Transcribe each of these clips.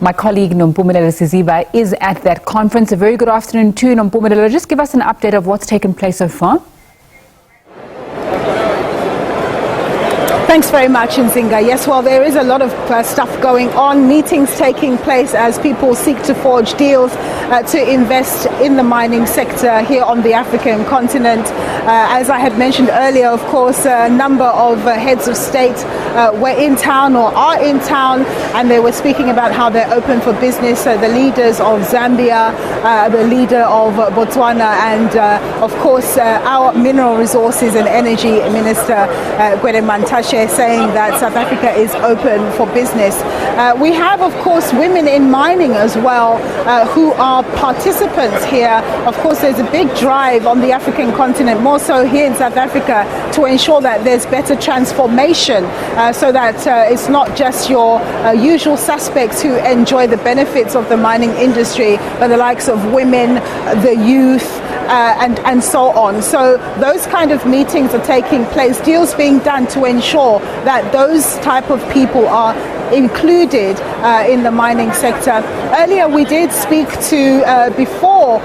My colleague Nompumelelo Siziba is at that conference. A very good afternoon to Nompumelelo. Just give us an update of what's taken place so far. Thanks very much, Nzinga. Yes, well, there is a lot of stuff going on, meetings taking place as people seek to forge deals to invest in the mining sector here on the African continent. As I had mentioned earlier, of course, a number of heads of state were in town or are in town, and they were speaking about how they're open for business. The leaders of Zambia, the leader of Botswana, and of course, our Mineral Resources and Energy Minister, Gwede Mantashe, saying that South Africa is open for business. We have, of course, women in mining as well who are participants here. Of course, there's a big drive on the African continent, more so here in South Africa, to ensure that there's better transformation so that it's not just your usual suspects who enjoy the benefits of the mining industry, but the likes of women, the youth, and so on. So those kind of meetings are taking place, deals being done to ensure that those type of people are included in the mining sector. Earlier we did speak to, before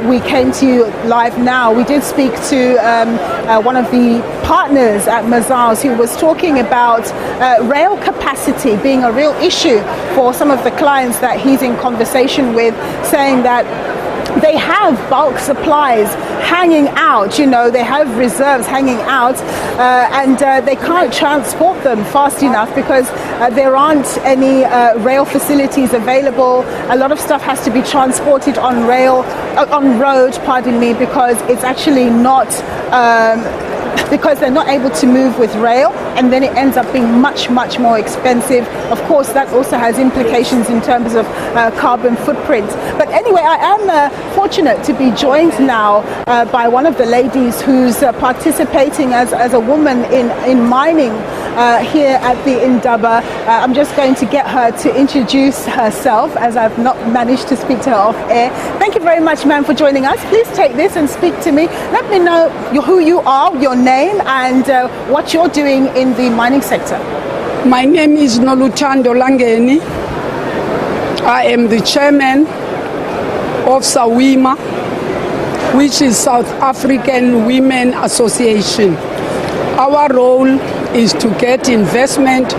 we came to you live now, we did speak to one of the partners at Mazars who was talking about rail capacity being a real issue for some of the clients that he's in conversation with, saying that they have bulk supplies hanging out, they have reserves hanging out, and they can't transport them fast enough because there aren't any rail facilities available. A lot of stuff has to be transported on road, because it's actually not because they're not able to move with rail, and then it ends up being much more expensive. Of course, that also has implications in terms of carbon footprint. But anyway, I am fortunate to be joined now by one of the ladies who's participating as a woman in mining here at the Indaba. I'm just going to get her to introduce herself, as I've not managed to speak to her off air. Thank you very much, ma'am, for joining us. Please take this and speak to me. Let me know who you are, your name, and what you're doing in the mining sector. My name is Noluthando Langeni. I am the chairman of SAWIMA, which is South African Women Association. Our role is to get investment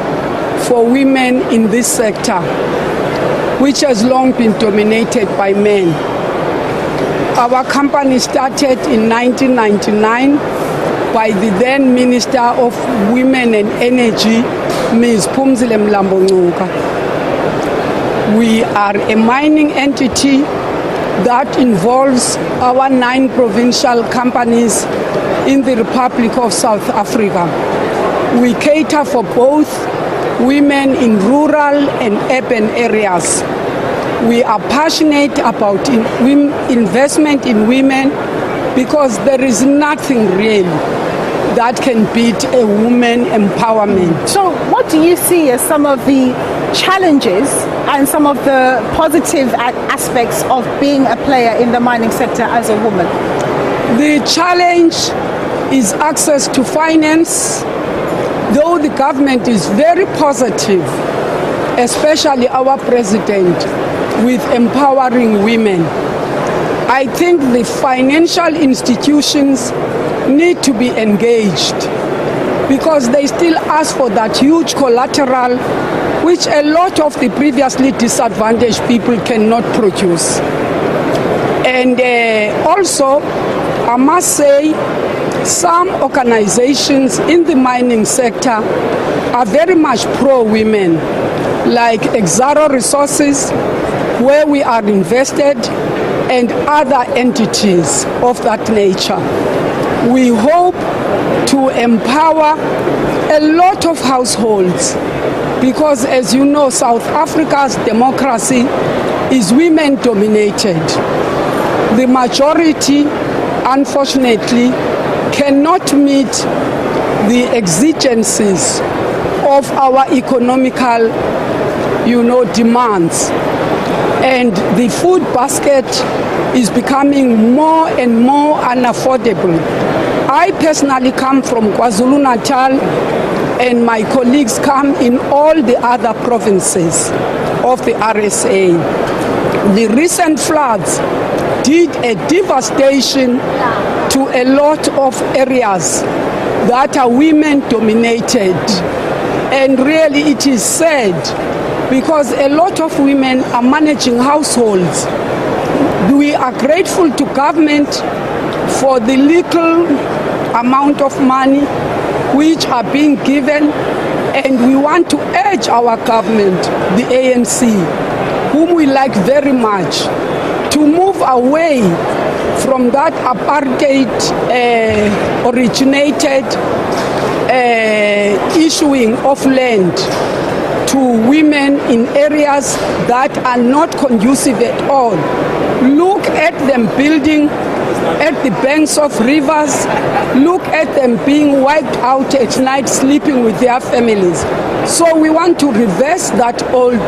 for women in this sector, which has long been dominated by men. Our company started in 1999 by the then Minister of Women and Energy, Ms. Phumzile Mlambo-Ngcuka. We are a mining entity that involves our 9 provincial companies in the Republic of South Africa. We cater for both women in rural and urban areas. We are passionate about investment in women because there is nothing really that can beat a woman empowerment. So what do you see as some of the challenges and some of the positive aspects of being a player in the mining sector as a woman? The challenge is access to finance, though the government is very positive, especially our president, with empowering women. I think the financial institutions need to be engaged because they still ask for that huge collateral which a lot of the previously disadvantaged people cannot produce. And also, I must say, some organizations in the mining sector are very much pro-women, like Exaro Resources, where we are invested, and other entities of that nature. We hope to empower a lot of households because, as you know, South Africa's democracy is women dominated. The majority, unfortunately, cannot meet the exigencies of our economical, demands. And the food basket is becoming more and more unaffordable. I personally come from KwaZulu-Natal, and my colleagues come in all the other provinces. of the RSA. The recent floods did a devastation to a lot of areas that are women dominated. And really it is sad because a lot of women are managing households. We are grateful to government for the little amount of money which are being given, and we want to urge our government, the ANC, whom we like very much, to move away from that apartheid originated issuing of land to women in areas that are not conducive at all. Look at them building at the banks of rivers. Look at them being wiped out at night, sleeping with their families. So we want to reverse that old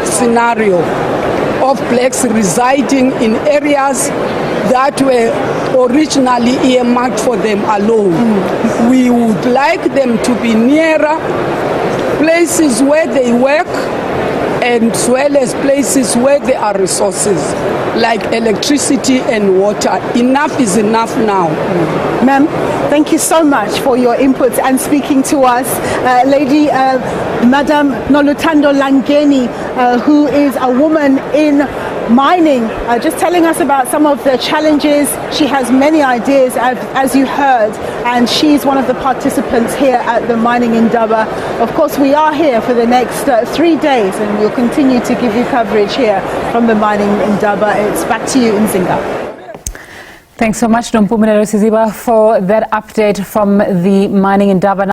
scenario of blacks residing in areas that were originally earmarked for them alone. We would like them to be nearer places where they work, and as well as places where there are resources like electricity and water. Enough is enough now. Ma'am, thank you so much for your input and speaking to us. Lady Madam Noluthando Langeni, who is a woman in mining, just telling us about some of the challenges. She has many ideas, as you heard, and she's one of the participants here at the Mining Indaba. Of course, we are here for the next 3 days, and we'll continue to give you coverage here from the Mining Indaba. It's back to you in Zinga. Thanks so much, Nompumelelo Siziba, for that update from the Mining Indaba.